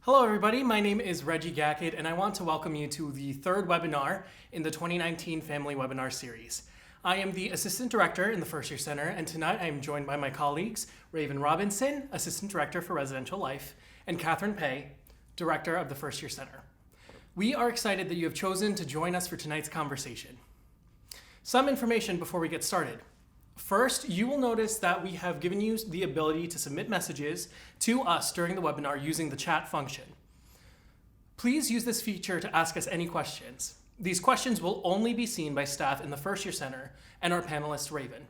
Hello everybody, my name is Reggie Gackett and I want to welcome you to the third webinar in the 2019 Family Webinar Series. I am the Assistant Director in the First Year Center, and tonight I am joined by my colleagues, Raven Robinson, Assistant Director for Residential Life, and Catherine Pei, Director of the First Year Center. We are excited that you have chosen to join us for tonight's conversation. Some information before we get started. First, you will notice that we have given you the ability to submit messages to us during the webinar using the chat function. Please use this feature to ask us any questions. These questions will only be seen by staff in the First Year Center and our panelist, Raven.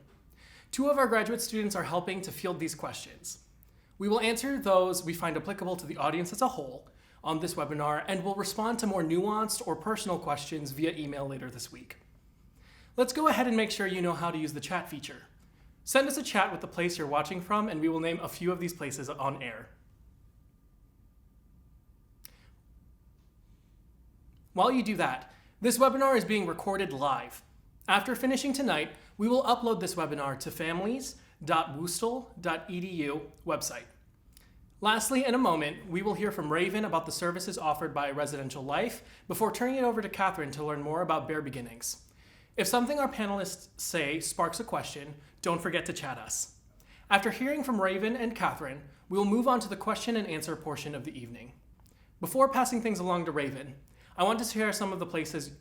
Two of our graduate students are helping to field these questions. We will answer those we find applicable to the audience as a whole on this webinar, and will respond to more nuanced or personal questions via email later this week. Let's go ahead and make sure you know how to use the chat feature. Send us a chat with the place you're watching from, and we will name a few of these places on air. While you do that, this webinar is being recorded live. After finishing tonight, we will upload this webinar to families.woostel.edu website. Lastly, in a moment, we will hear from Raven about the services offered by Residential Life before turning it over to Catherine to learn more about Bare Beginnings. If something our panelists say sparks a question, don't forget to chat us. After hearing from Raven and Catherine, we will move on to the question and answer portion of the evening. Before passing things along to Raven, I want to share some of the places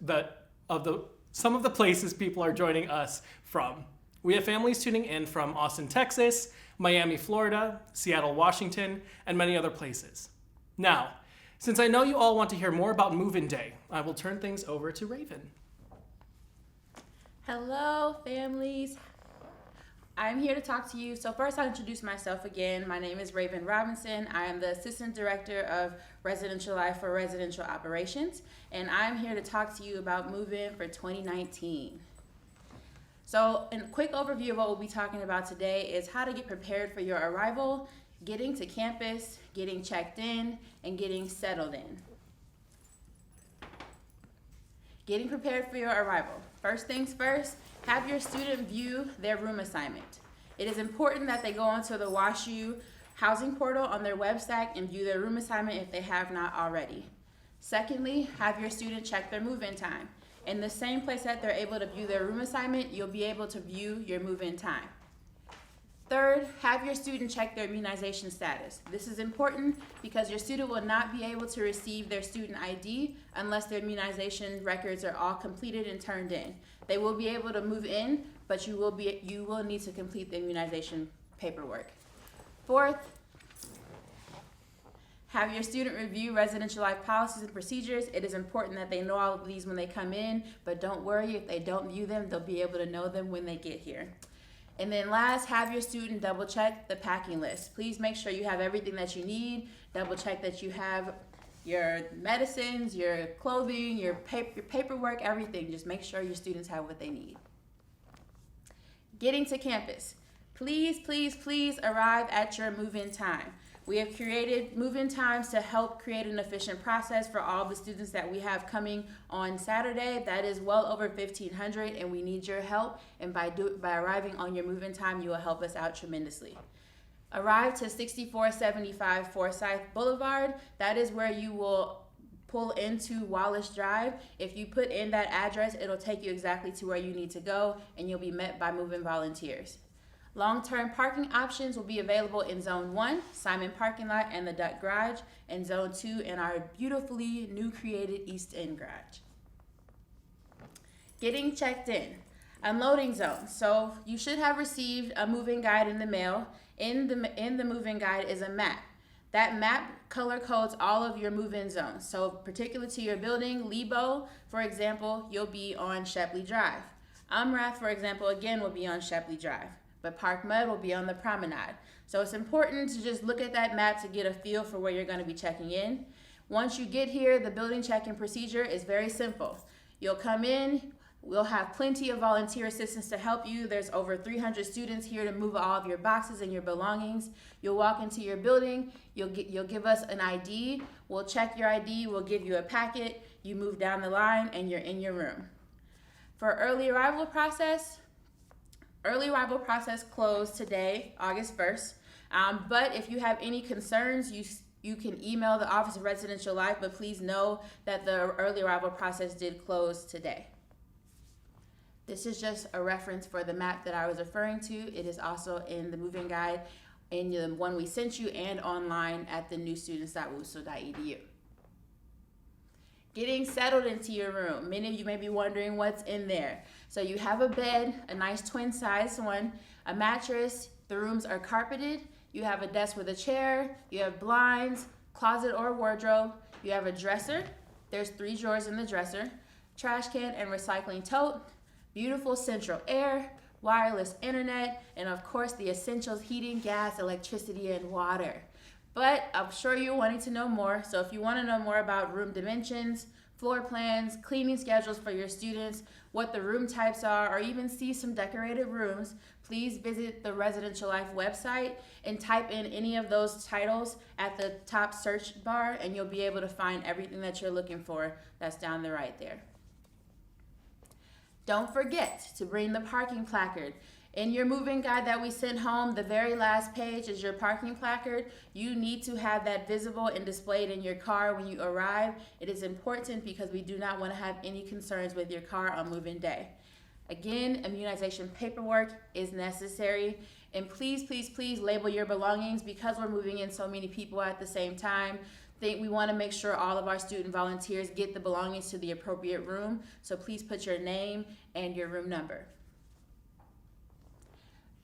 people are joining us from. We have families tuning in from Austin, Texas, Miami, Florida, Seattle, Washington, and many other places. Now, since I know you all want to hear more about MoveIn Day, I will turn things over to Raven. Hello, families. I'm here to talk to you. So first, I'll introduce myself again. My name is Raven Robinson. I am the Assistant Director of Residential Life for Residential Operations, and I'm here to talk to you about MoveIn for 2019. So a quick overview of what we'll be talking about today is how to get prepared for your arrival, getting to campus, getting checked in, and getting settled in. Getting prepared for your arrival. First things first, have your student view their room assignment. It is important that they go onto the WashU housing portal on their website and view their room assignment if they have not already. Secondly, have your student check their move-in time. In the same place that they're able to view their room assignment, you'll be able to view your move-in time. Third, have your student check their immunization status. This is important because your student will not be able to receive their student ID unless their immunization records are all completed and turned in. They will be able to move in, but you will need to complete the immunization paperwork. Fourth, have your student review residential life policies and procedures. It is important that they know all of these when they come in, but don't worry, if they don't view them, they'll be able to know them when they get here. And then last, have your student double check the packing list. Please make sure you have everything that you need. Double check that you have your medicines, your clothing, your paperwork, everything. Just make sure your students have what they need. Getting to campus. Please, please, please arrive at your move-in time. We have created move-in times to help create an efficient process for all the students that we have coming on Saturday. That is well over 1,500, and we need your help. And by arriving on your move-in time, you will help us out tremendously. Arrive to 6475 Forsyth Boulevard. That is where you will pull into Wallace Drive. If you put in that address, it'll take you exactly to where you need to go, and you'll be met by move-in volunteers. Long-term parking options will be available in Zone 1, Simon Parking Lot and the Duck Garage, and Zone 2 in our beautifully new created East End Garage. Getting checked in. Unloading zone. So you should have received a move-in guide in the mail. In the move-in guide is a map. That map color codes all of your move-in zones. So particular to your building, Lebo, for example, you'll be on Shepley Drive. Umrath, for example, again will be on Shepley Drive. But Park Mud will be on the promenade. So it's important to just look at that map to get a feel for where you're going to be checking in. Once you get here, the building check-in procedure is very simple. You'll come in, we'll have plenty of volunteer assistance to help you. There's over 300 students here to move all of your boxes and your belongings. You'll walk into your building, you'll give us an ID, we'll check your ID, we'll give you a packet, you move down the line, and you're in your room. For early arrival process closed today, August 1st. But if you have any concerns, You can email the Office of Residential Life, but please know that the early arrival process did close today. This is just a reference for the map that I was referring to. It is also in the move-in guide in the one we sent you and online at the newstudents.wuso.edu. Getting settled into your room. Many of you may be wondering what's in there. So you have a bed, a nice twin size one, a mattress, the rooms are carpeted, you have a desk with a chair, you have blinds, closet or wardrobe, you have a dresser, there's 3 drawers in the dresser, trash can and recycling tote, beautiful central air, wireless internet, and of course the essentials: heating, gas, electricity, and water. But I'm sure you're wanting to know more, so if you want to know more about room dimensions, floor plans, cleaning schedules for your students, what the room types are, or even see some decorated rooms, please visit the Residential Life website and type in any of those titles at the top search bar, and you'll be able to find everything that you're looking for that's down the right there. Don't forget to bring the parking placard. In your moving guide that we sent home, the very last page is your parking placard. You need to have that visible and displayed in your car when you arrive. It is important because we do not want to have any concerns with your car on move-in day. Again, immunization paperwork is necessary. And please, please, please label your belongings because we're moving in so many people at the same time. We want to make sure all of our student volunteers get the belongings to the appropriate room. So please put your name and your room number.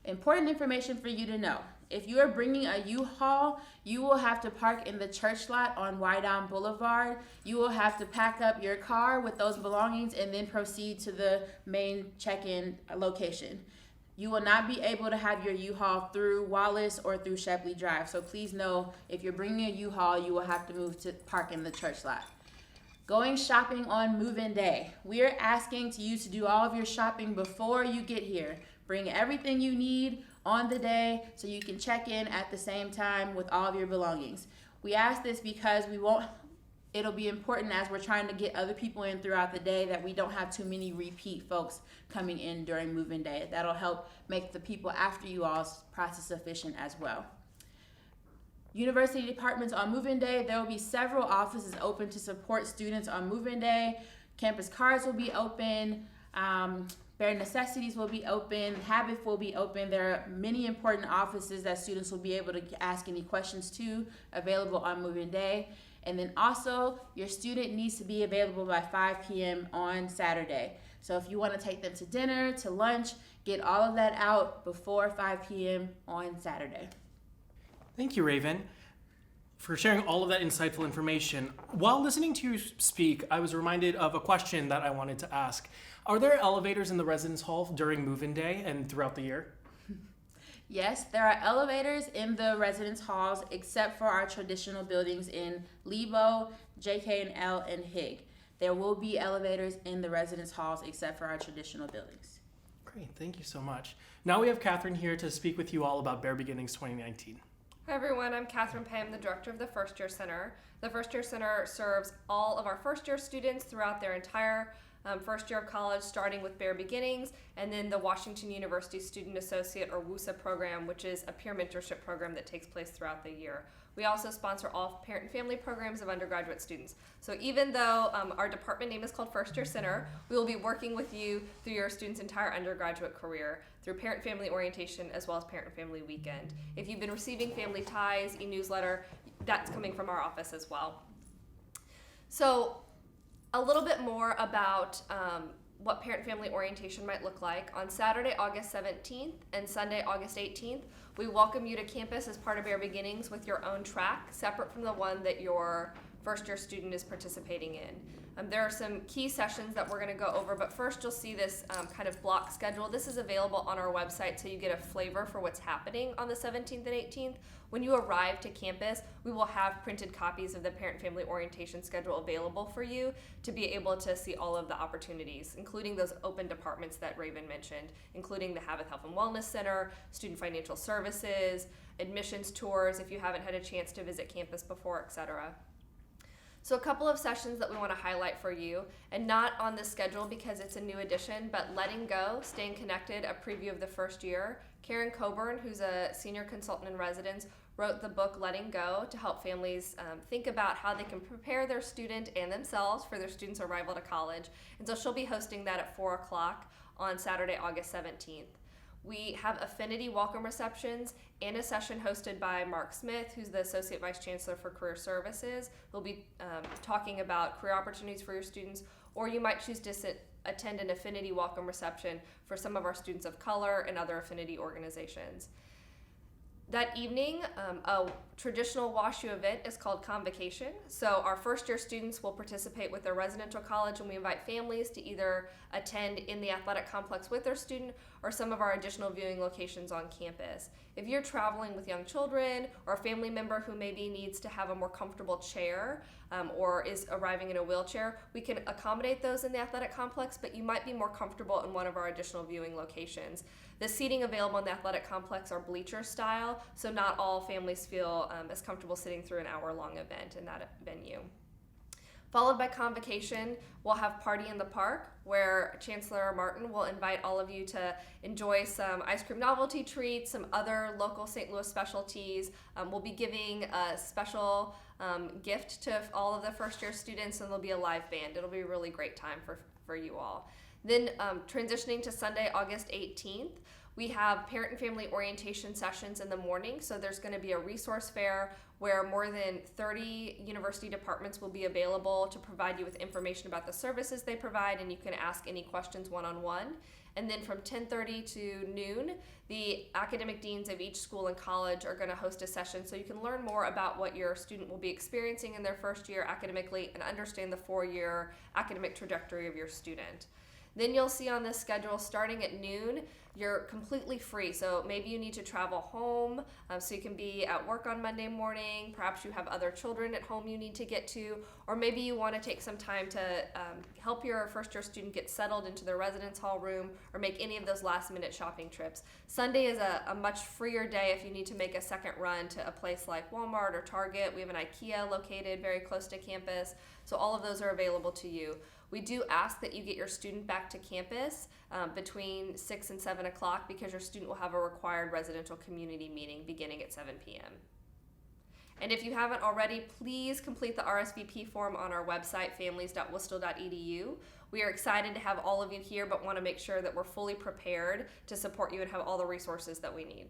Important information for you to know. If you are bringing a U-Haul, you will have to park in the church lot on Wydown Boulevard. You will have to pack up your car with those belongings and then proceed to the main check-in location. You will not be able to have your U-Haul through Wallace or through Shepley Drive. So please know, if you're bringing a U-Haul, you will have to move to park in the church lot. Going shopping on move-in day. We are asking you to do all of your shopping before you get here. Bring everything you need on the day so you can check in at the same time with all of your belongings. We ask this because it'll be important as we're trying to get other people in throughout the day that we don't have too many repeat folks coming in during move-in day. That'll help make the people after you all's process efficient as well. University departments on move-in day, there will be several offices open to support students on move-in day. Campus cards will be open. Bare necessities will be open. Habit will be open. There are many important offices that students will be able to ask any questions to, available on move-in day. And then also, your student needs to be available by 5 p.m. on Saturday. So if you want to take them to dinner, to lunch, get all of that out before 5 p.m. on Saturday. Thank you, Raven, for sharing all of that insightful information. While listening to you speak, I was reminded of a question that I wanted to ask. Are there elevators in the residence hall during move-in day and throughout the year? Yes, there are elevators in the residence halls except for our traditional buildings in Lebo, JK&L, and Higg. There will be elevators in the residence halls except for our traditional buildings. Great, thank you so much. Now we have Catherine here to speak with you all about Bare Beginnings 2019. Hi everyone, I'm Catherine Pay. I'm the director of the First Year Center. The First Year Center serves all of our first year students throughout their entire first year of college, starting with Bare Beginnings, and then the Washington University Student Associate or WUSA program, which is a peer mentorship program that takes place throughout the year. We also sponsor all parent and family programs of undergraduate students. So even though our department name is called First Year Center, we will be working with you through your student's entire undergraduate career through parent family orientation as well as parent and family weekend. If you've been receiving Family Ties e-newsletter, that's coming from our office as well. So a little bit more about what parent family orientation might look like. On Saturday, August 17th and Sunday, August 18th, we welcome you to campus as part of Bare Beginnings with your own track, separate from the one that your first year student is participating in. There are some key sessions that we're going to go over, but first you'll see this kind of block schedule. This is available on our website so you get a flavor for what's happening on the 17th and 18th. When you arrive to campus, we will have printed copies of the parent-family orientation schedule available for you to be able to see all of the opportunities, including those open departments that Raven mentioned, including the Habit Health and Wellness Center, Student Financial Services, admissions tours if you haven't had a chance to visit campus before, etc. So a couple of sessions that we want to highlight for you, and not on the schedule because it's a new edition, but Letting Go, Staying Connected, a preview of the first year. Karen Coburn, who's a senior consultant in residence, wrote the book Letting Go to help families think about how they can prepare their student and themselves for their student's arrival to college. And so she'll be hosting that at 4 o'clock on Saturday, August 17th. We have affinity welcome receptions and a session hosted by Mark Smith, who's the Associate Vice Chancellor for Career Services. He'll be talking about career opportunities for your students, or you might choose to attend an affinity welcome reception for some of our students of color and other affinity organizations. That evening, a traditional WashU event is called Convocation. So our first year students will participate with their residential college, and we invite families to either attend in the athletic complex with their student or some of our additional viewing locations on campus. If you're traveling with young children or a family member who maybe needs to have a more comfortable chair or is arriving in a wheelchair, we can accommodate those in the athletic complex, but you might be more comfortable in one of our additional viewing locations. The seating available in the athletic complex are bleacher style, so not all families feel as comfortable sitting through an hour-long event in that venue. Followed by Convocation, we'll have Party in the Park, where Chancellor Martin will invite all of you to enjoy some ice cream novelty treats, some other local St. Louis specialties. We'll be giving a special gift to all of the first-year students, and there'll be a live band. It'll be a really great time for you all. Then transitioning to Sunday, August 18th, we have parent and family orientation sessions in the morning. So there's going to be a resource fair where more than 30 university departments will be available to provide you with information about the services they provide, and you can ask any questions one-on-one. And then from 10:30 to noon, the academic deans of each school and college are going to host a session so you can learn more about what your student will be experiencing in their first year academically and understand the 4-year academic trajectory of your student. Then you'll see on this schedule, starting at noon, you're completely free. So maybe you need to travel home so you can be at work on Monday morning. Perhaps you have other children at home you need to get to, or maybe you want to take some time to help your first year student get settled into their residence hall room or make any of those last minute shopping trips. Sunday is a much freer day if you need to make a second run to a place like Walmart or Target. We have an IKEA located very close to campus, so all of those are available to you. We do ask that you get your student back to campus between 6 and 7 o'clock because your student will have a required residential community meeting beginning at 7 p.m. And if you haven't already, please complete the RSVP form on our website, families.worcester.edu. We are excited to have all of you here, but want to make sure that we're fully prepared to support you and have all the resources that we need.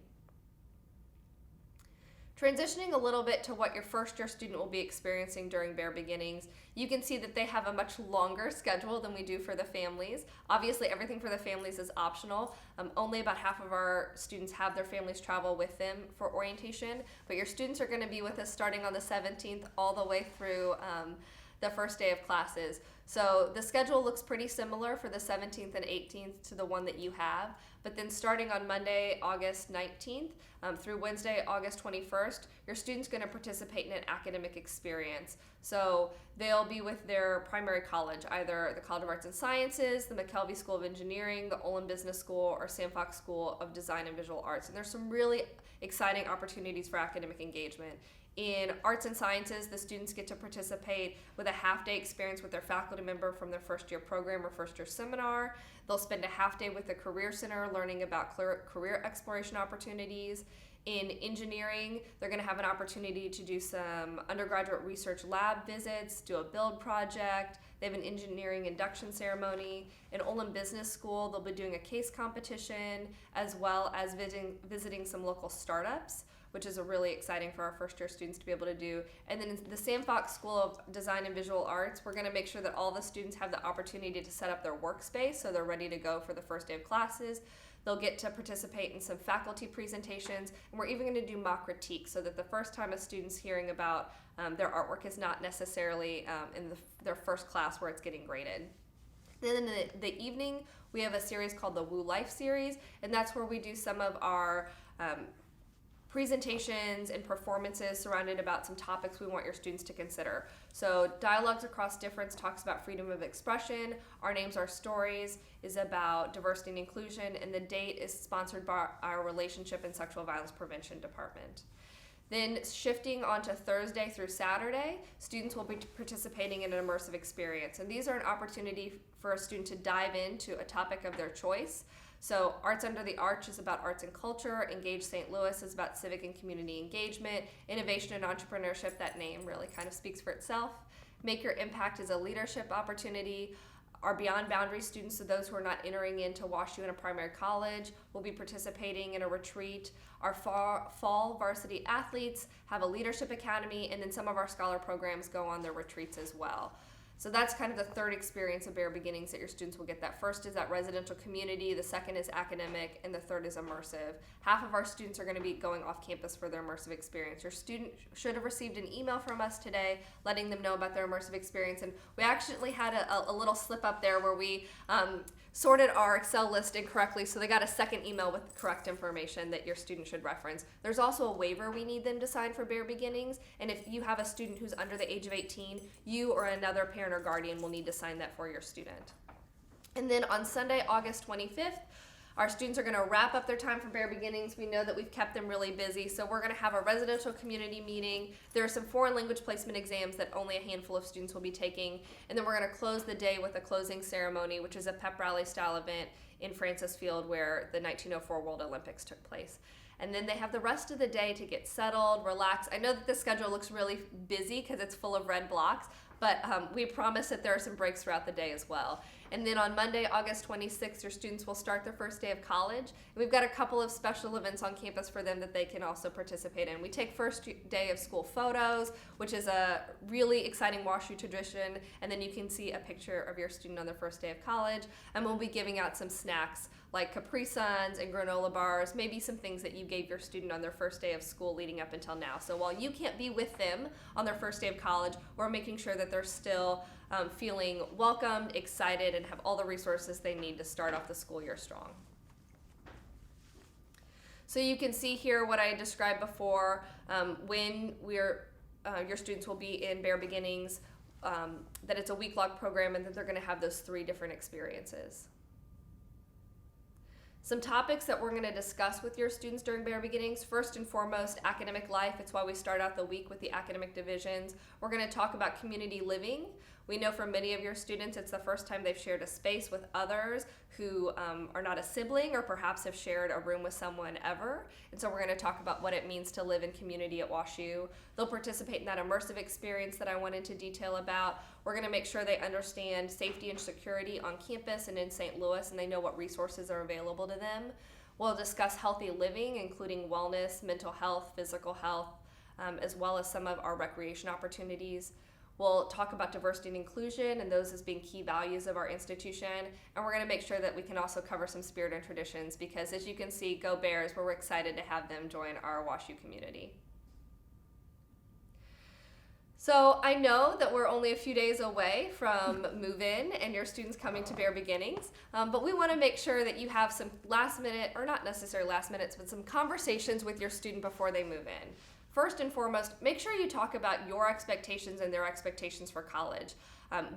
Transitioning a little bit to what your first year student will be experiencing during Bare Beginnings, you can see that they have a much longer schedule than we do for the families. Obviously, everything for the families is optional. Only about half of our students have their families travel with them for orientation, but your students are going to be with us starting on the 17th all the way through the first day of classes. So the schedule looks pretty similar for the 17th and 18th to the one that you have, but then starting on Monday, August 19th through Wednesday, August 21st, your student's going to participate in an academic experience. So they'll be with their primary college, either the College of Arts and Sciences, the McKelvey School of Engineering, the Olin Business School, or Sam Fox School of Design and Visual Arts. And there's some really exciting opportunities for academic engagement. In Arts and Sciences, the students get to participate with a half-day experience with their faculty member from their first-year program or first-year seminar. They'll spend a half-day with the Career Center learning about career exploration opportunities. In engineering, they're going to have an opportunity to do some undergraduate research lab visits, do a build project. They have an engineering induction ceremony. In Olin Business School, they'll be doing a case competition as well as visiting some local startups, which is really exciting for our first year students to be able to do. And then in the Sam Fox School of Design and Visual Arts, we're going to make sure that all the students have the opportunity to set up their workspace so they're ready to go for the first day of classes. They'll get to participate in some faculty presentations, and we're even going to do mock critiques so that the first time a student's hearing about their artwork is not necessarily in their first class where it's getting graded. Then in the evening, we have a series called the Woo Life series, and that's where we do some of our presentations and performances surrounded about some topics we want your students to consider. So Dialogues Across Difference talks about freedom of expression. Our Names, Our Stories is about diversity and inclusion, and The Date is sponsored by our Relationship and Sexual Violence Prevention Department. Then shifting onto Thursday through Saturday, students will be participating in an immersive experience. And these are an opportunity for a student to dive into a topic of their choice. So Arts Under the Arch is about arts and culture. Engage St. Louis is about civic and community engagement. Innovation and entrepreneurship, that name really kind of speaks for itself. Make Your Impact is a leadership opportunity. Our Beyond Boundaries students, so those who are not entering into WashU in a primary college, will be participating in a retreat. Our fall varsity athletes have a leadership academy, and then some of our scholar programs go on their retreats as well. So that's kind of the third experience of Bare Beginnings that your students will get. That first is that residential community, the second is academic, and the third is immersive. Half of our students are going to be going off campus for their immersive experience. Your student should have received an email from us today letting them know about their immersive experience, and we actually had a little slip up there where we sorted our Excel list incorrectly, so they got a second email with the correct information that your student should reference. There's also a waiver we need them to sign for Bare Beginnings, and if you have a student who's under the age of 18, you or another parent or guardian will need to sign that for your student. And then on Sunday, August 25th, our students are going to wrap up their time for Bare Beginnings. We know that we've kept them really busy, so we're going to have a residential community meeting. There are some foreign language placement exams that only a handful of students will be taking, and then we're going to close the day with a closing ceremony, which is a pep rally style event in Francis Field where the 1904 World Olympics took place. And then they have the rest of the day to get settled, relax. I know that the schedule looks really busy because it's full of red blocks, but we promise that there are some breaks throughout the day as well. And then on Monday, August 26th, your students will start their first day of college. And we've got a couple of special events on campus for them that they can also participate in. We take first day of school photos, which is a really exciting WashU tradition, and then you can see a picture of your student on their first day of college. And we'll be giving out some snacks like Capri Suns and granola bars, maybe some things that you gave your student on their first day of school leading up until now. So while you can't be with them on their first day of college, we're making sure that they're still feeling welcomed, excited, and have all the resources they need to start off the school year strong. So you can see here what I described before, when your students will be in Bare Beginnings, that it's a week-long program and that they're going to have those 3 different experiences. Some topics that we're going to discuss with your students during Bare Beginnings. First and foremost, academic life. It's why we start out the week with the academic divisions. We're going to talk about community living. We know for many of your students it's the first time they've shared a space with others who are not a sibling or perhaps have shared a room with someone ever. And so we're going to talk about what it means to live in community at WashU. They'll participate in that immersive experience that I went into detail about. We're going to make sure they understand safety and security on campus and in St. Louis, and they know what resources are available to them. We'll discuss healthy living, including wellness, mental health, physical health, as well as some of our recreation opportunities. We'll talk about diversity and inclusion and those as being key values of our institution. And we're going to make sure that we can also cover some spirit and traditions because, as you can see, Go Bears, we're excited to have them join our WashU community. So I know that we're only a few days away from MoveIn and your students coming to Bare Beginnings, but we want to make sure that you have some last minute, or not necessarily last minutes, but some conversations with your student before they move in. First and foremost, make sure you talk about your expectations and their expectations for college.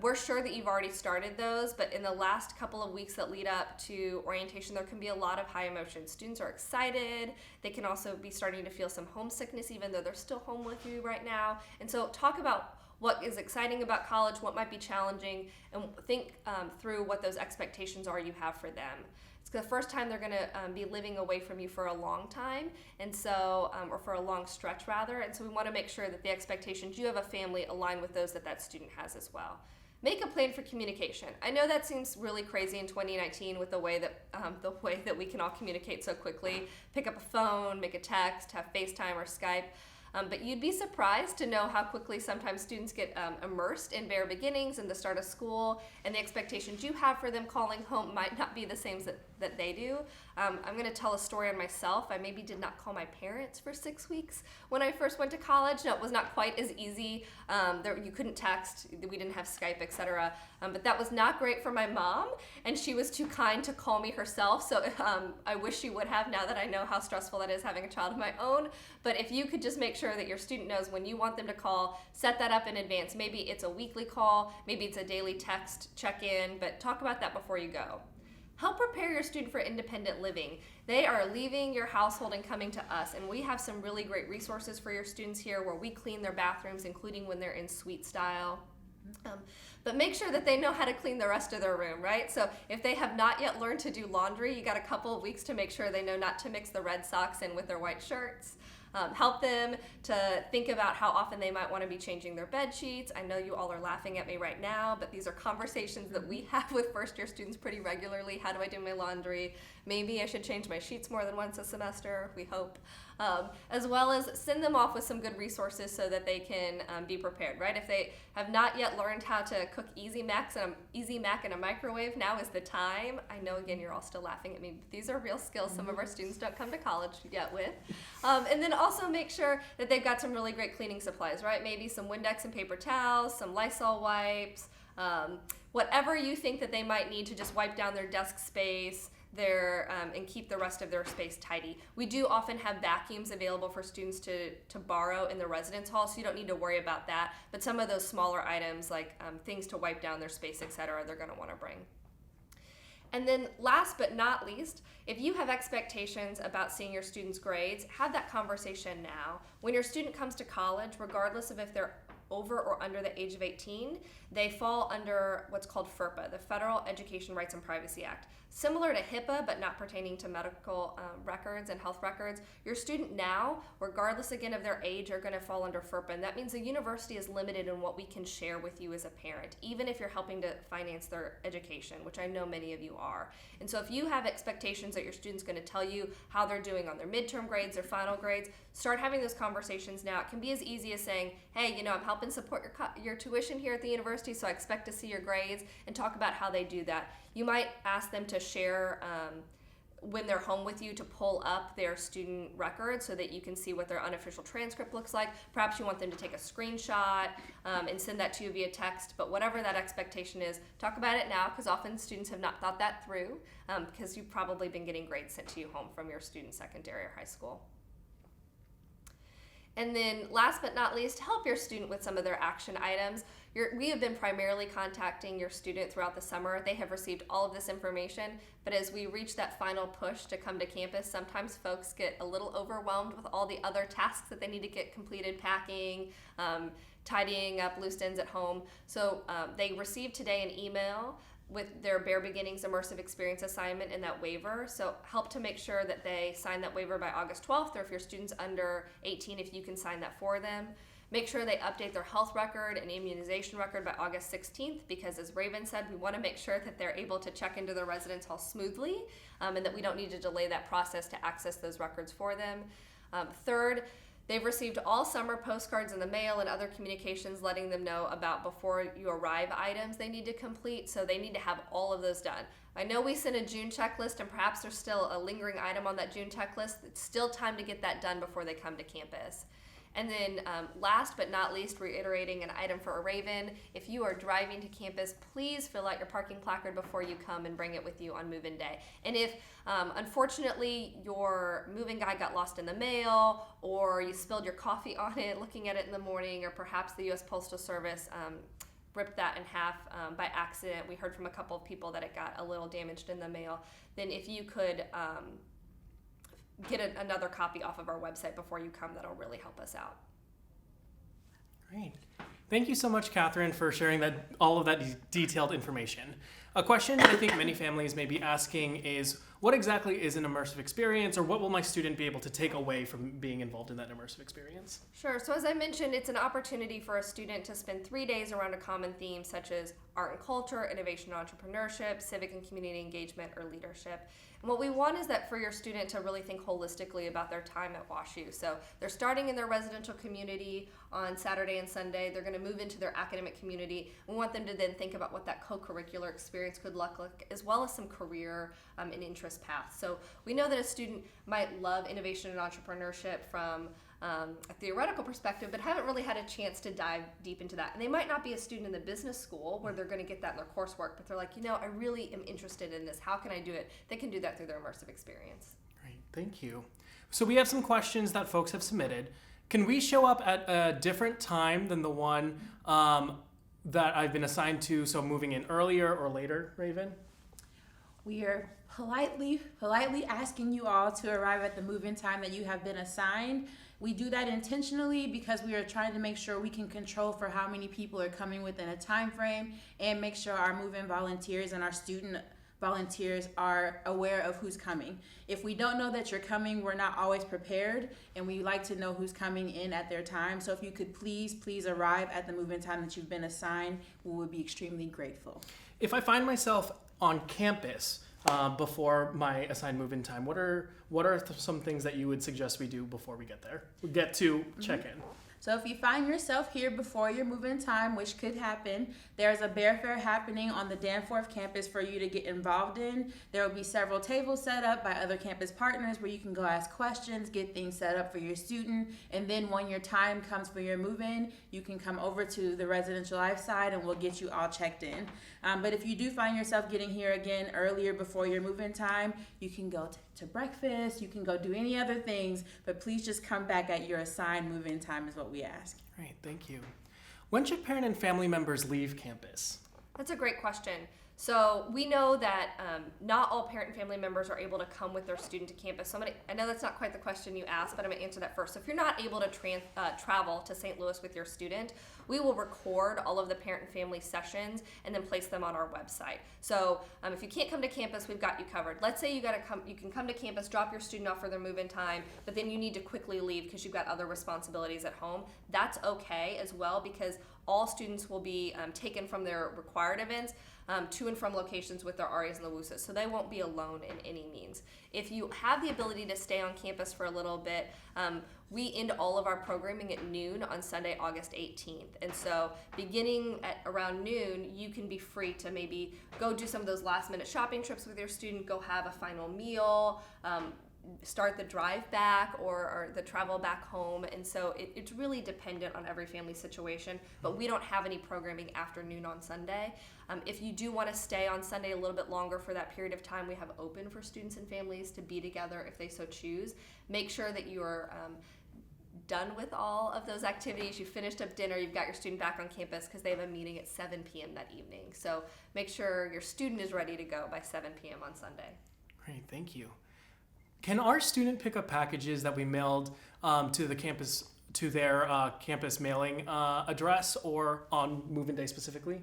We're sure that you've already started those, but in the last couple of weeks that lead up to orientation, there can be a lot of high emotion. Students are excited. They can also be starting to feel some homesickness, even though they're still home with you right now. And so talk about what is exciting about college, what might be challenging, and think through what those expectations are you have for them. It's the first time they're going to be living away from you for a long time, and so, or for a long stretch rather, and so we want to make sure that the expectations you have a family align with those that that student has as well. Make a plan for communication. I know that seems really crazy in 2019 with the way that we can all communicate so quickly. Pick up a phone, make a text, have FaceTime or Skype. But you'd be surprised to know how quickly sometimes students get immersed in Bare Beginnings and the start of school, and the expectations you have for them calling home might not be the same that they do. I'm going to tell a story on myself. I maybe did not call my parents for 6 weeks when I first went to college. No, it was not quite as easy. You couldn't text. We didn't have Skype, etc. But that was not great for my mom, and she was too kind to call me herself. So I wish she would have, now that I know how stressful that is having a child of my own. But if you could just make sure that your student knows when you want them to call, set that up in advance. Maybe it's a weekly call, maybe it's a daily text check-in, but talk about that before you go. Help prepare your student for independent living. They are leaving your household and coming to us, and we have some really great resources for your students here where we clean their bathrooms, including when they're in suite style. But make sure that they know how to clean the rest of their room, right? So if they have not yet learned to do laundry, you got a couple of weeks to make sure they know not to mix the red socks in with their white shirts. Help them to think about how often they might want to be changing their bed sheets. I know you all are laughing at me right now, but these are conversations that we have with first year students pretty regularly. How do I do my laundry? Maybe I should change my sheets more than once a semester, we hope. As well as send them off with some good resources so that they can be prepared, right? If they have not yet learned how to cook Easy Mac in a microwave, now is the time. I know, again, you're all still laughing at me, but these are real skills some of our students don't come to college yet with. And then also make sure that they've got some really great cleaning supplies, right? Maybe some Windex and paper towels, some Lysol wipes, whatever you think that they might need to just wipe down their desk space, and keep the rest of their space tidy. We do often have vacuums available for students to borrow in the residence hall, so you don't need to worry about that. But some of those smaller items, like things to wipe down their space, etc., they're going to want to bring. And then last but not least, if you have expectations about seeing your students' grades, have that conversation now. When your student comes to college, regardless of if they're over or under the age of 18, they fall under what's called FERPA, the Federal Education Rights and Privacy Act. Similar to HIPAA, but not pertaining to medical records and health records, your student now, regardless again of their age, are going to fall under FERPA. And that means the university is limited in what we can share with you as a parent, even if you're helping to finance their education, which I know many of you are. And so if you have expectations that your student's going to tell you how they're doing on their midterm grades or final grades, start having those conversations now. It can be as easy as saying, hey, I'm helping support your tuition here at the university, so I expect to see your grades, and talk about how they do that. You might ask them to share when they're home with you to pull up their student record so that you can see what their unofficial transcript looks like. Perhaps you want them to take a screenshot and send that to you via text, but whatever that expectation is, talk about it now, because often students have not thought that through because you've probably been getting grades sent to you home from your student secondary or high school. And then last but not least, help your student with some of their action items. We have been primarily contacting your student throughout the summer. They have received all of this information, but as we reach that final push to come to campus, sometimes folks get a little overwhelmed with all the other tasks that they need to get completed, packing, tidying up loose ends at home. So they received today an email with their Bare Beginnings Immersive Experience assignment and that waiver. So help to make sure that they sign that waiver by August 12th, or if your student's under 18, if you can sign that for them. Make sure they update their health record and immunization record by August 16th, because as Raven said, we want to make sure that they're able to check into their residence hall smoothly and that we don't need to delay that process to access those records for them. Third, they've received all summer postcards in the mail and other communications letting them know about before you arrive items they need to complete, so they need to have all of those done. I know we sent a June checklist, and perhaps there's still a lingering item on that June checklist. It's still time to get that done before they come to campus. And then last but not least, reiterating an item for a Raven, if you are driving to campus, please fill out your parking placard before you come and bring it with you on move-in day. And if unfortunately your move-in guide got lost in the mail, or you spilled your coffee on it looking at it in the morning, or perhaps the U.S. Postal Service ripped that in half by accident, we heard from a couple of people that it got a little damaged in the mail, then if you could get another copy off of our website before you come, that'll really help us out. Great. Thank you so much, Catherine, for sharing all of that detailed information. A question I think many families may be asking is, what exactly is an immersive experience, or what will my student be able to take away from being involved in that immersive experience? Sure. So as I mentioned, it's an opportunity for a student to spend 3 days around a common theme such as art and culture, innovation and entrepreneurship, civic and community engagement, or leadership. And what we want is that for your student to really think holistically about their time at WashU. So they're starting in their residential community on Saturday and Sunday. They're going to move into their academic community. We want them to then think about what that co-curricular experience could look like, as well as some career and interest paths. So we know that a student might love innovation and entrepreneurship from a theoretical perspective, but haven't really had a chance to dive deep into that. And they might not be a student in the business school where they're going to get that in their coursework, but they're like, I really am interested in this. How can I do it? They can do that through their immersive experience. Great, thank you. So we have some questions that folks have submitted. Can we show up at a different time than the one that I've been assigned to, so moving in earlier or later, Raven? We are politely asking you all to arrive at the move-in time that you have been assigned. We do that intentionally because we are trying to make sure we can control for how many people are coming within a time frame and make sure our move-in volunteers and our student volunteers are aware of who's coming. If we don't know that you're coming, we're not always prepared, and we like to know who's coming in at their time. So if you could please arrive at the move-in time that you've been assigned, we would be extremely grateful. If I find myself on campus before my assigned move-in time, what are some things that you would suggest we do before we get to check-in? So if you find yourself here before your move-in time, which could happen, there's a bear fair happening on the Danforth campus for you to get involved in. There will be several tables set up by other campus partners where you can go ask questions, get things set up for your student, and then when your time comes for your move-in, you can come over to the residential life side and we'll get you all checked in. But if you do find yourself getting here again earlier before your move-in time, you can go to breakfast, you can go do any other things, but please just come back at your assigned move-in time is what we ask. Great, thank you. When should parent and family members leave campus? That's a great question. So we know that not all parent and family members are able to come with their student to campus. So I know that's not quite the question you asked, but I'm going to answer that first. So if you're not able to travel to St. Louis with your student, we will record all of the parent and family sessions and then place them on our website. So if you can't come to campus, we've got you covered. Let's say you can come to campus, drop your student off for their move-in time, but then you need to quickly leave because you've got other responsibilities at home. That's okay as well because all students will be taken from their required events to and from locations with their RAs and LAWUSAs, so they won't be alone in any means. If you have the ability to stay on campus for a little bit, we end all of our programming at noon on Sunday, August 18th. And so beginning at around noon, you can be free to maybe go do some of those last minute shopping trips with your student, go have a final meal, start the drive back or the travel back home. And so it's really dependent on every family situation, but we don't have any programming after noon on Sunday. If you do want to stay on Sunday a little bit longer for that period of time, we have open for students and families to be together if they so choose. Make sure that you are done with all of those activities. You finished up dinner, you've got your student back on campus because they have a meeting at 7 p.m. that evening. So make sure your student is ready to go by 7 p.m. on Sunday. Great, thank you. Can our student pick up packages that we mailed to the campus, to their campus mailing address or on move-in day specifically?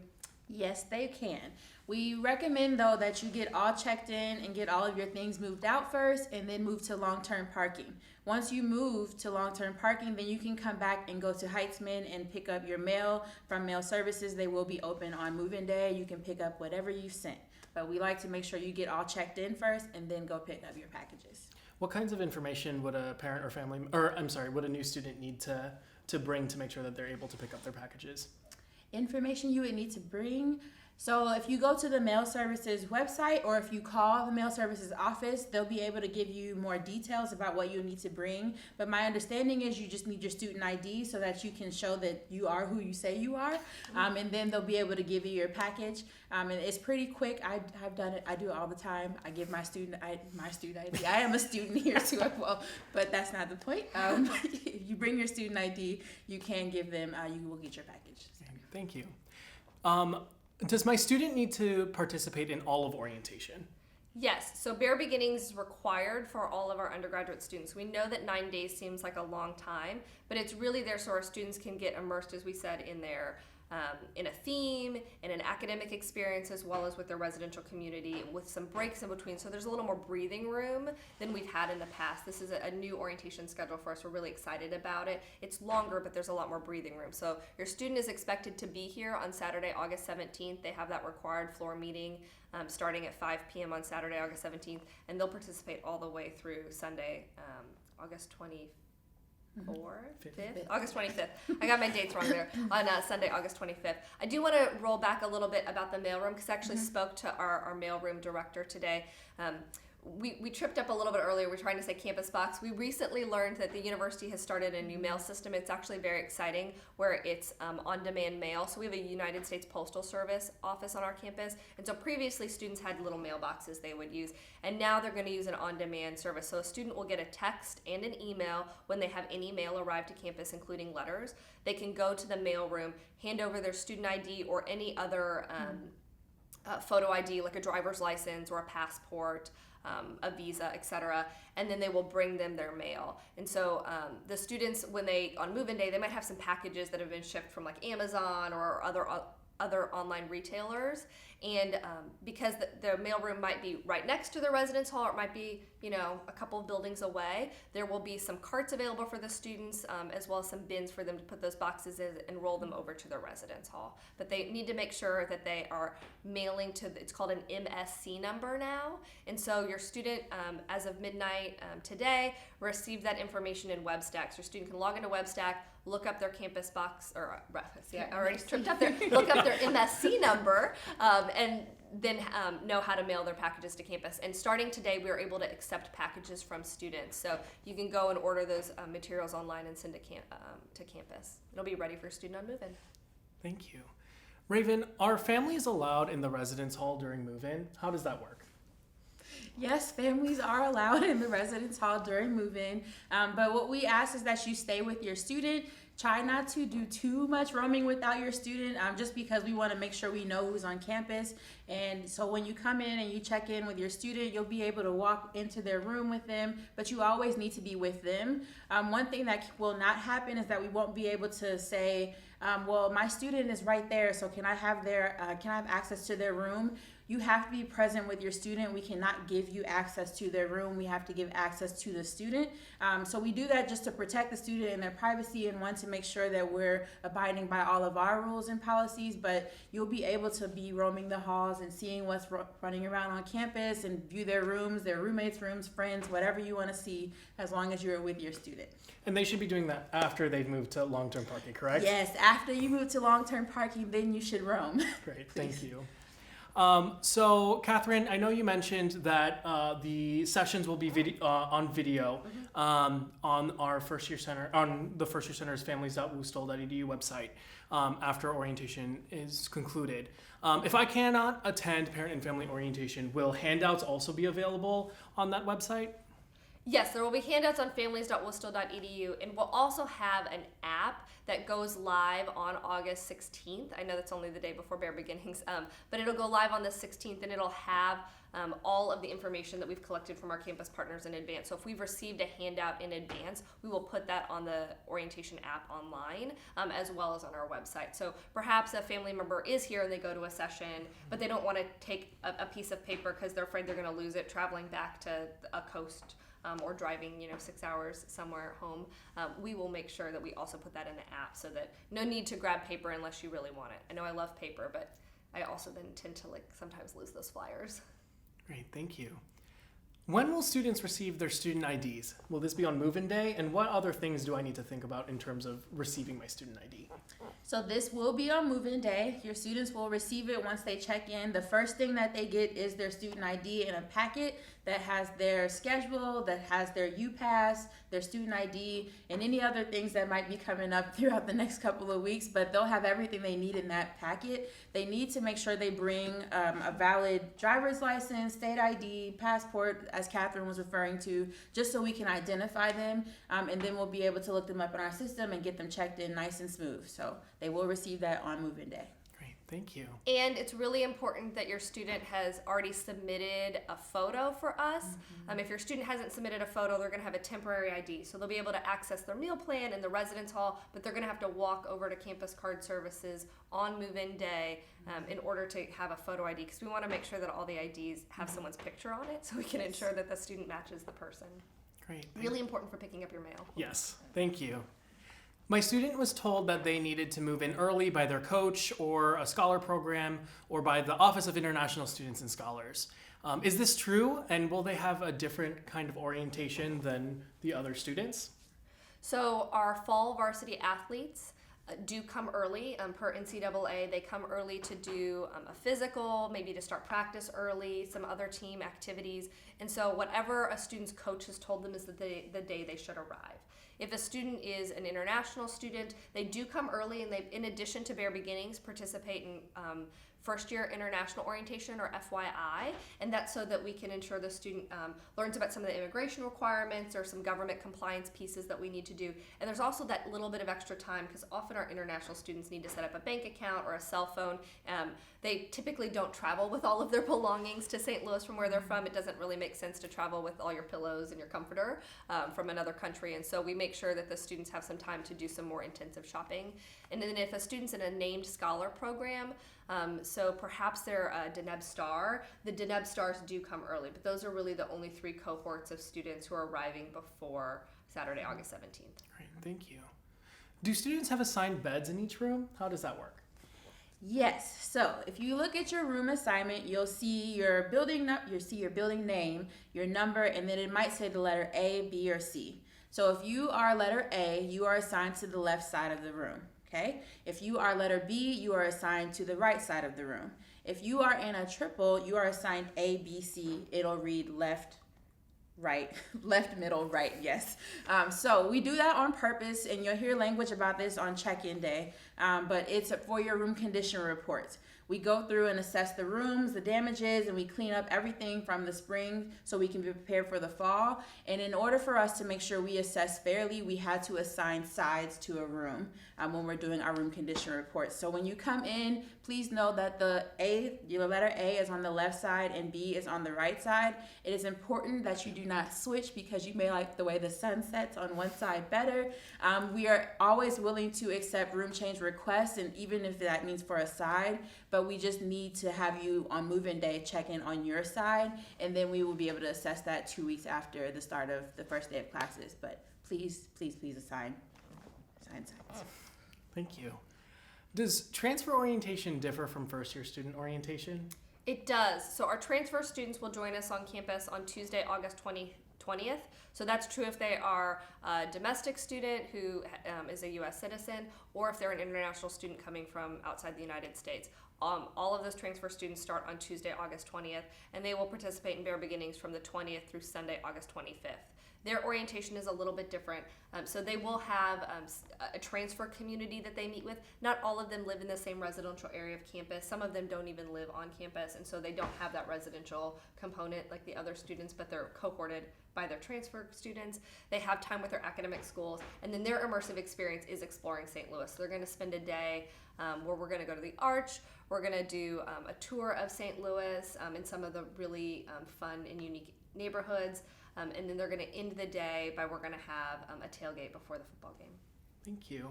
Yes, they can. We recommend, though, that you get all checked in and get all of your things moved out first and then move to long-term parking. Once you move to long-term parking, then you can come back and go to Heitzman and pick up your mail from mail services. They will be open on move-in day. You can pick up whatever you've sent. But we like to make sure you get all checked in first and then go pick up your packages. What kinds of information would a parent or family, would a new student need to bring to make sure that they're able to pick up their packages? Information you would need to bring. So if you go to the mail services website or if you call the mail services office, they'll be able to give you more details about what you need to bring. But my understanding is you just need your student ID so that you can show that you are who you say you are. And then they'll be able to give you your package. And it's pretty quick. I've done it. I do it all the time. I give my student ID. I am a student here too as well, but that's not the point. If you bring your student ID, you can give them, you will get your package. Thank you. Does my student need to participate in all of orientation? Yes, so Bare Beginnings is required for all of our undergraduate students. We know that 9 days seems like a long time, but it's really there so our students can get immersed, as we said, in their in a theme, in an academic experience, as well as with their residential community, with some breaks in between. So there's a little more breathing room than we've had in the past. This is a new orientation schedule for us. We're really excited about it. It's longer, but there's a lot more breathing room. So your student is expected to be here on Saturday, August 17th. They have that required floor meeting starting at 5 p.m. on Saturday, August 17th, and they'll participate all the way through Sunday, August 24th. August 25th. I got my dates wrong there. On Sunday, August 25th. I do want to roll back a little bit about the mailroom because I actually spoke to our mailroom director today. We tripped up a little bit earlier. We're trying to say campus box. We recently learned that the university has started a new mail system. It's actually very exciting where it's on-demand mail. So we have a United States Postal Service office on our campus. And so previously students had little mailboxes they would use. And now they're going to use an on-demand service. So a student will get a text and an email when they have any mail arrive to campus, including letters. They can go to the mailroom, hand over their student ID or any other photo ID, like a driver's license or a passport, a visa, etc. And then they will bring them their mail. And so the students, on move-in day, they might have some packages that have been shipped from like Amazon or other online retailers. And because the mailroom might be right next to the residence hall, or it might be, a couple of buildings away, there will be some carts available for the students, as well as some bins for them to put those boxes in and roll them over to the residence hall. But they need to make sure that they are mailing it's called an MSC number now. And so your student, as of midnight today, received that information in WebStack. So your student can log into WebStack, look up their campus box, or see, I already tripped up there, look up their MSC number, and then know how to mail their packages to campus. And starting today, we are able to accept packages from students. So you can go and order those materials online and send to campus. It'll be ready for student on move-in. Thank you. Raven, are families allowed in the residence hall during move-in? How does that work? Yes, families are allowed in the residence hall during move-in, but what we ask is that you stay with your student. Try not to do too much roaming without your student, just because we want to make sure we know who's on campus. And so when you come in and you check in with your student, you'll be able to walk into their room with them, but you always need to be with them. One thing that will not happen is that we won't be able to say, well, my student is right there, so can I have access to their room? You have to be present with your student. We cannot give you access to their room. We have to give access to the student. So we do that just to protect the student and their privacy, and want to make sure that we're abiding by all of our rules and policies. But you'll be able to be roaming the halls and seeing what's running around on campus and view their rooms, their roommates' rooms, friends, whatever you want to see, as long as you're with your student. And they should be doing that after they've moved to long-term parking, correct? Yes, after you move to long-term parking, then you should roam. Great, thank you. So, Catherine, I know you mentioned that the sessions will be on video on our First Year Center, on the First Year Center's families.woostol.edu website after orientation is concluded. If I cannot attend parent and family orientation, will handouts also be available on that website? Yes, there will be handouts on families.woostol.edu, and we'll also have an app that goes live on August 16th. I know that's only the day before Bare Beginnings, but it'll go live on the 16th, and it'll have all of the information that we've collected from our campus partners in advance. So if we've received a handout in advance, we will put that on the orientation app online, as well as on our website. So perhaps a family member is here and they go to a session, but they don't want to take a piece of paper because they're afraid they're going to lose it traveling back to a coast or driving 6 hours somewhere home. We will make sure that we also put that in the app, so that no need to grab paper unless you really want it. I know I love paper, but I also then tend to sometimes lose those flyers. Great, thank you. When will students receive their student IDs? Will this be on move-in day? And what other things do I need to think about in terms of receiving my student ID? So this will be on move-in day. Your students will receive it once they check in. The first thing that they get is their student ID in a packet that has their schedule, that has their UPass, their student ID, and any other things that might be coming up throughout the next couple of weeks, but they'll have everything they need in that packet. They need to make sure they bring a valid driver's license, state ID, passport, as Catherine was referring to, just so we can identify them, and then we'll be able to look them up in our system and get them checked in nice and smooth. So they will receive that on move-in day. Great, thank you. And it's really important that your student has already submitted a photo for us. If your student hasn't submitted a photo, they're going to have a temporary ID. So they'll be able to access their meal plan in the residence hall, but they're going to have to walk over to Campus Card Services on move-in day in order to have a photo ID, because we want to make sure that all the IDs have someone's picture on it, so we can ensure that the student matches the person. Great. Really important for picking up your mail. Yes, thank you. My student was told that they needed to move in early by their coach or a scholar program or by the Office of International Students and Scholars. Is this true, and will they have a different kind of orientation than the other students? So our fall varsity athletes do come early per NCAA. They come early to do a physical, maybe to start practice early, some other team activities. And so whatever a student's coach has told them is the day they should arrive. If a student is an international student, they do come early, and they, in addition to Bare Beginnings, participate in first year international orientation, or FYI, and that's so that we can ensure the student learns about some of the immigration requirements or some government compliance pieces that we need to do. And there's also that little bit of extra time because often our international students need to set up a bank account or a cell phone. They typically don't travel with all of their belongings to St. Louis from where they're from. It doesn't really make sense to travel with all your pillows and your comforter from another country, and so we make sure that the students have some time to do some more intensive shopping. And then if a student's in a named scholar program, so perhaps they're a Deneb Star, the Deneb Stars do come early, but those are really the only 3 cohorts of students who are arriving before Saturday, August 17th. Great, thank you. Do students have assigned beds in each room? How does that work? Yes. So if you look at your room assignment, you'll see your building name, your number, and then it might say the letter A, B, or C. So if you are letter A, you are assigned to the left side of the room. Okay. If you are letter B, you are assigned to the right side of the room. If you are in a triple, you are assigned A, B, C. It'll read left, right, left, middle, right, yes. So we do that on purpose, and you'll hear language about this on check-in day, but it's for your room condition reports. We go through and assess the rooms, the damages, and we clean up everything from the spring so we can be prepared for the fall. And in order for us to make sure we assess fairly, we had to assign sides to a room when we're doing our room condition reports. So when you come in, please know that your letter A is on the left side and B is on the right side. It is important that you do not switch because you may like the way the sun sets on one side better. We are always willing to accept room change requests, and even if that means for a side, but we just need to have you on move-in day check in on your side, and then we will be able to assess that 2 weeks after the start of the first day of classes. But please assign sides. Thank you. Does transfer orientation differ from first-year student orientation? It does. So our transfer students will join us on campus on Tuesday, August 20th. So that's true if they are a domestic student who is a U.S. citizen, or if they're an international student coming from outside the United States. All of those transfer students start on Tuesday, August 20th, and they will participate in Bare Beginnings from the 20th through Sunday, August 25th. Their orientation is a little bit different. So they will have a transfer community that they meet with. Not all of them live in the same residential area of campus. Some of them don't even live on campus, and so they don't have that residential component like the other students, but they're cohorted by their transfer students. They have time with their academic schools, and then their immersive experience is exploring St. Louis. So they're going to spend a day where we're going to go to the Arch. We're going to do a tour of St. Louis in some of the really fun and unique neighborhoods. And then they're going to end the day by we're going to have a tailgate before the football game. Thank you.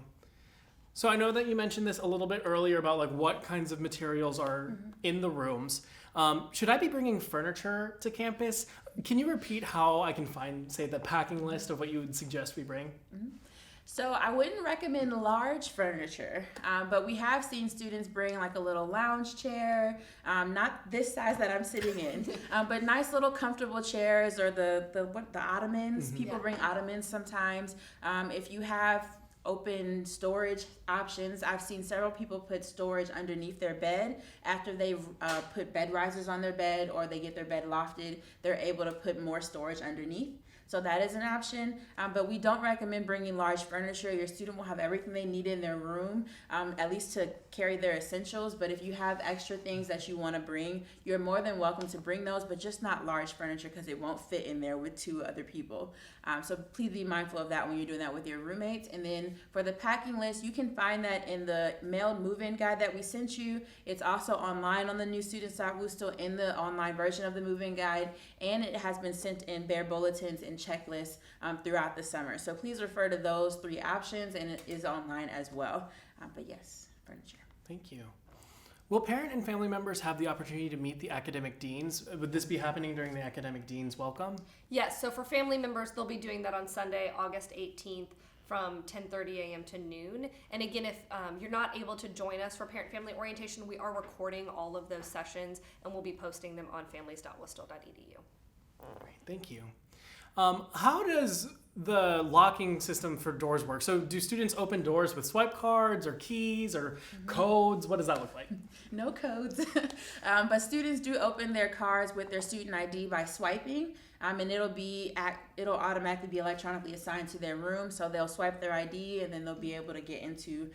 So I know that you mentioned this a little bit earlier about like what kinds of materials are in the rooms. Should I be bringing furniture to campus? Can you repeat how I can find, say, the packing list of what you would suggest we bring? So I wouldn't recommend large furniture, but we have seen students bring like a little lounge chair, not this size that I'm sitting in, but nice little comfortable chairs, or the ottomans. People bring ottomans sometimes. If you have open storage options, I've seen several people put storage underneath their bed after they've put bed risers on their bed, or they get their bed lofted. They're able to put more storage underneath. So that is an option, but we don't recommend bringing large furniture. Your student will have everything they need in their room, at least to carry their essentials. But if you have extra things that you want to bring, you're more than welcome to bring those, but just not large furniture because it won't fit in there with 2 other people. So please be mindful of that when you're doing that with your roommates. And then for the packing list, you can find that in the mailed move-in guide that we sent you. It's also online on the new student site. We're still in the online version of the move-in guide, and it has been sent in Bare bulletins and checklists throughout the summer. So please refer to those 3 options, and it is online as well. But yes, furniture. Thank you. Will parent and family members have the opportunity to meet the academic deans? Would this be happening during the academic deans welcome? Yes, so for family members, they'll be doing that on Sunday, August 18th from 10:30 a.m. to noon. And again, if you're not able to join us for parent-family orientation, we are recording all of those sessions, and we'll be posting them on families.wistell.edu. Great, thank you. How does the locking system for doors work? So do students open doors with swipe cards or keys or codes? What does that look like? No codes, but students do open their cards with their student ID by swiping, and it'll automatically be electronically assigned to their room. So they'll swipe their ID, and then they'll be able to get into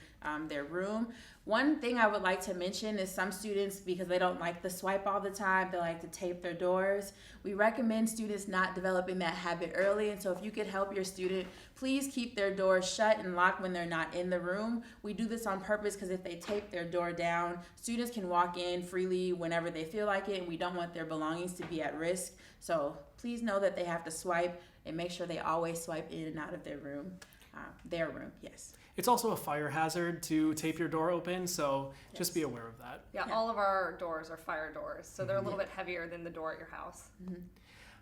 their room. One thing I would like to mention is some students, because they don't like the swipe all the time, they like to tape their doors. We recommend students not developing that habit early, and so if you could help your student, please keep their doors shut and locked when they're not in the room. We do this on purpose because if they tape their door down, students can walk in freely whenever they feel like it, and we don't want their belongings to be at risk. So please know that they have to swipe, and make sure they always swipe in and out of their room. Yes. It's also a fire hazard to tape your door open, so just be aware of that. Yeah, all of our doors are fire doors, so they're a little bit heavier than the door at your house.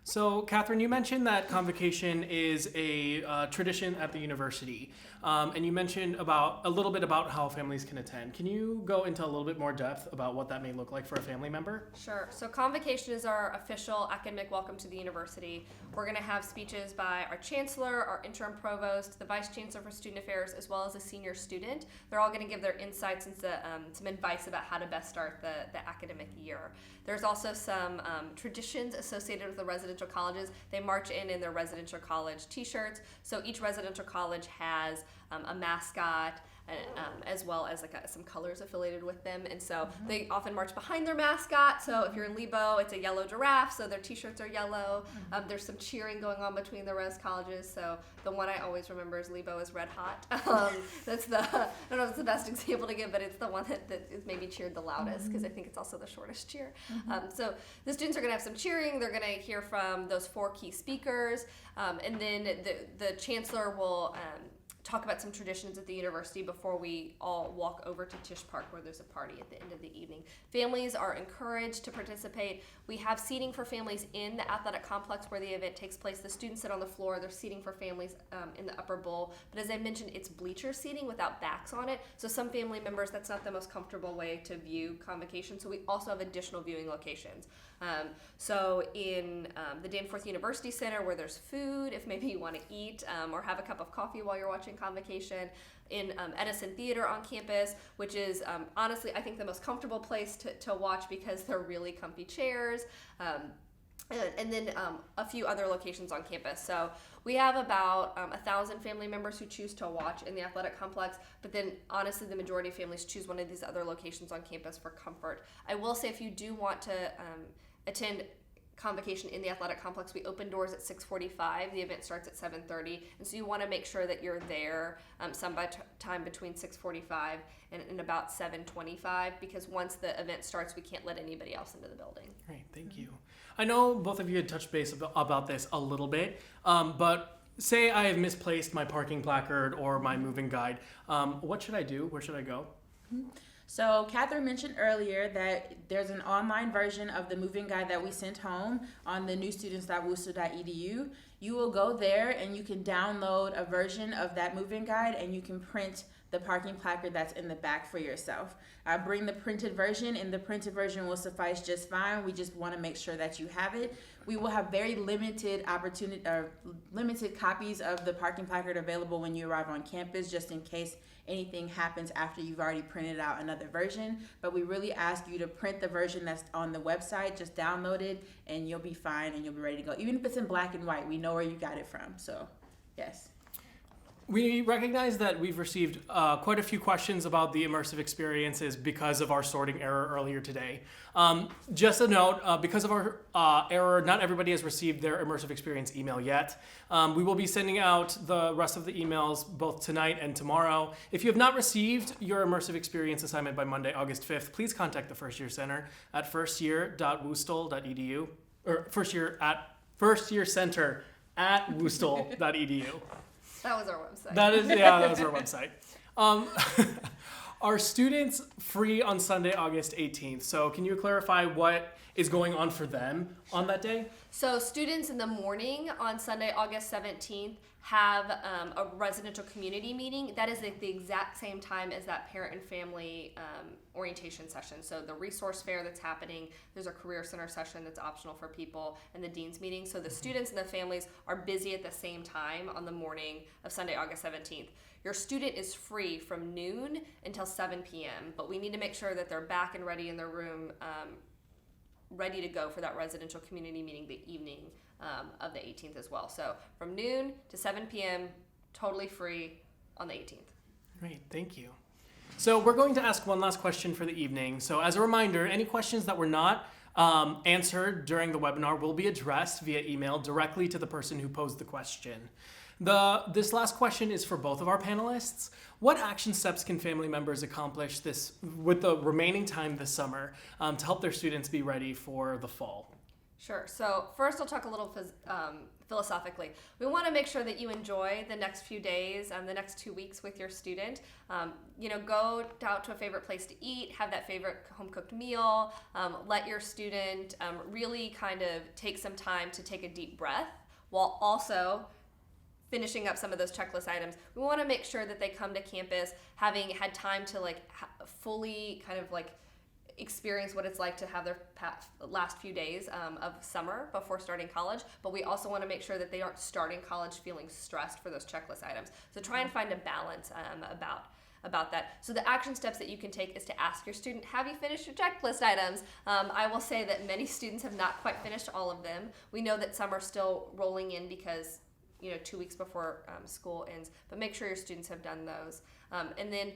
So, Catherine, you mentioned that Convocation is a tradition at the university, and you mentioned a little bit about how families can attend. Can you go into a little bit more depth about what that may look like for a family member? Sure. So Convocation is our official academic welcome to the university. We're going to have speeches by our chancellor, our interim provost, the vice chancellor for student affairs, as well as a senior student. They're all going to give their insights and some advice about how to best start the academic year. There's also some traditions associated with the residential colleges. They march in their residential college t-shirts. So each residential college has a mascot, as well as some colors affiliated with them. And so they often march behind their mascot. So if you're in Lebo, it's a yellow giraffe, so their t-shirts are yellow. There's some cheering going on between the res colleges. So the one I always remember is Lebo is red hot. That's I don't know if it's the best example to give, but it's the one that is maybe cheered the loudest, because I think it's also the shortest cheer. So the students are going to have some cheering. They're going to hear from those 4 key speakers. And then the chancellor will talk about some traditions at the university before we all walk over to Tisch Park, where there's a party at the end of the evening. Families are encouraged to participate. We have seating for families in the athletic complex where the event takes place. The students sit on the floor. There's seating for families in the upper bowl. But as I mentioned, it's bleacher seating without backs on it. So some family members, that's not the most comfortable way to view Convocation. So we also have additional viewing locations. So in the Danforth University Center, where there's food, if maybe you want to eat or have a cup of coffee while you're watching Convocation. In Edison Theater on campus, which is honestly, I think, the most comfortable place to watch because they're really comfy chairs. And then a few other locations on campus. So we have about 1,000 family members who choose to watch in the athletic complex, but then honestly the majority of families choose one of these other locations on campus for comfort. I will say, if you do want to attend Convocation in the athletic complex, we open doors at 6:45. The event starts at 7:30, and so you want to make sure that you're there sometime between 6:45 and about 7:25, because once the event starts, we can't let anybody else into the building. Great, thank you. I know both of you had touched base about this a little bit, but say I have misplaced my parking placard or my moving guide. What should I do? Where should I go? So Catherine mentioned earlier that there's an online version of the moving guide that we sent home on the newstudents.wooster.edu. You will go there and you can download a version of that moving guide, and you can print the parking placard that's in the back for yourself. Bring the printed version, and the printed version will suffice just fine. We just want to make sure that you have it. We will have very limited copies of the parking placard available when you arrive on campus, just in case anything happens after you've already printed out another version. But we really ask you to print the version that's on the website. Just download it and you'll be fine and you'll be ready to go. Even if it's in black and white, we know where you got it from. So yes. We recognize that we've received quite a few questions about the immersive experiences because of our sorting error earlier today. Just a note, because of our error, not everybody has received their immersive experience email yet. We will be sending out the rest of the emails both tonight and tomorrow. If you have not received your immersive experience assignment by Monday, August 5th, please contact the First Year Center at firstyear.woostel.edu or firstyearcenter@woostel.edu. That was our website. That was our website. Are students free on Sunday, August 18th? So can you clarify what is going on for them on that day? So students in the morning on Sunday, August 17th, have a residential community meeting. That is at the exact same time as that parent and family orientation session. So the resource fair that's happening, there's a career center session that's optional for people, and the dean's meeting. So the students and the families are busy at the same time on the morning of Sunday, August 17th. Your student is free from noon until 7 p.m., but we need to make sure that they're back and ready in their room, ready to go for that residential community meeting the evening of the 18th as well. So from noon to 7 p.m., totally free on the 18th. Great, thank you. So we're going to ask one last question for the evening. So as a reminder, any questions that were not answered during the webinar will be addressed via email directly to the person who posed the question. This last question is for both of our panelists. What action steps can family members accomplish this with the remaining time this summer to help their students be ready for the fall? Sure. So first I'll talk a little philosophically. We want to make sure that you enjoy the next few days, the next 2 weeks with your student. Go out to a favorite place to eat, have that favorite home-cooked meal, let your student really kind of take some time to take a deep breath while also finishing up some of those checklist items. We want to make sure that they come to campus having had time to fully kind of experience what it's like to have their last few days of summer before starting college, but we also want to make sure that they aren't starting college feeling stressed for those checklist items. So try and find a balance about that. So the action steps that you can take is to ask your student, have you finished your checklist items? I will say that many students have not quite finished all of them. We know that some are still rolling in because 2 weeks before school ends, but make sure your students have done those. And then,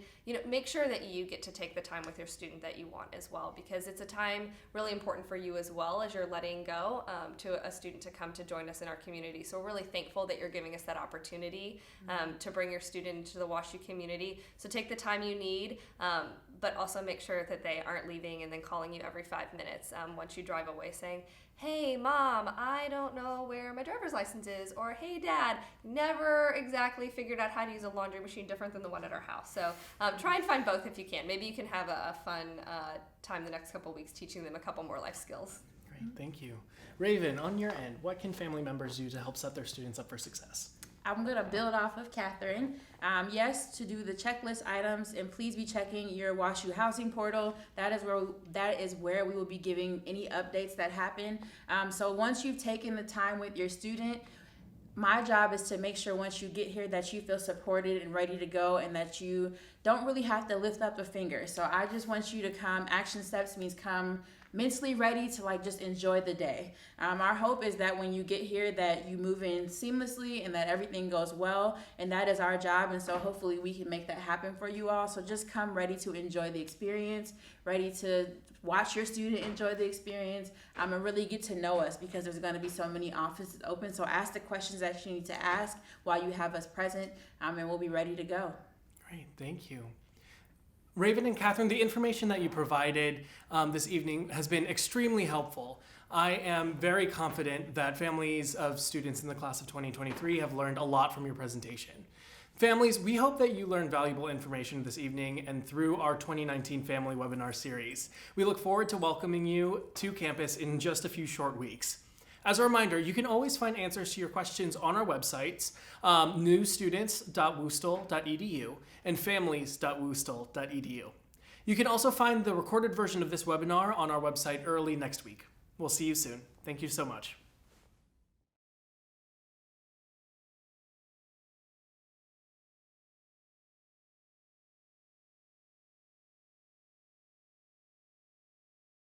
make sure that you get to take the time with your student that you want as well, because it's a time really important for you as well as you're letting go to a student to come to join us in our community. So we're really thankful that you're giving us that opportunity to bring your student into the WashU community. So take the time you need, but also make sure that they aren't leaving and then calling you every 5 minutes once you drive away saying, hey mom, I don't know where my driver's license is, or hey dad, never exactly figured out how to use a laundry machine different than the one at our house. So try and find both if you can. Maybe you can have a fun time the next couple weeks teaching them a couple more life skills. Great, thank you. Raven, on your end, what can family members do to help set their students up for success? I'm going to build off of Catherine. Yes, to do the checklist items, and please be checking your WashU housing portal. That is where we will be giving any updates that happen. So once you've taken the time with your student, my job is to make sure once you get here that you feel supported and ready to go, and that you don't really have to lift up a finger. So I just want you to come. Action steps means come mentally ready to just enjoy the day. Our hope is that when you get here that you move in seamlessly and that everything goes well, and that is our job, and so hopefully we can make that happen for you all. So just come ready to enjoy the experience, ready to watch your student enjoy the experience, and really get to know us, because there's going to be so many offices open. So ask the questions that you need to ask while you have us present, and we'll be ready to go. Great, thank you. Raven and Catherine, the information that you provided this evening has been extremely helpful. I am very confident that families of students in the class of 2023 have learned a lot from your presentation. Families, we hope that you learned valuable information this evening and through our 2019 Family Webinar Series. We look forward to welcoming you to campus in just a few short weeks. As a reminder, you can always find answers to your questions on our websites, newstudents.woostel.edu and families.woostel.edu. You can also find the recorded version of this webinar on our website early next week. We'll see you soon. Thank you so much.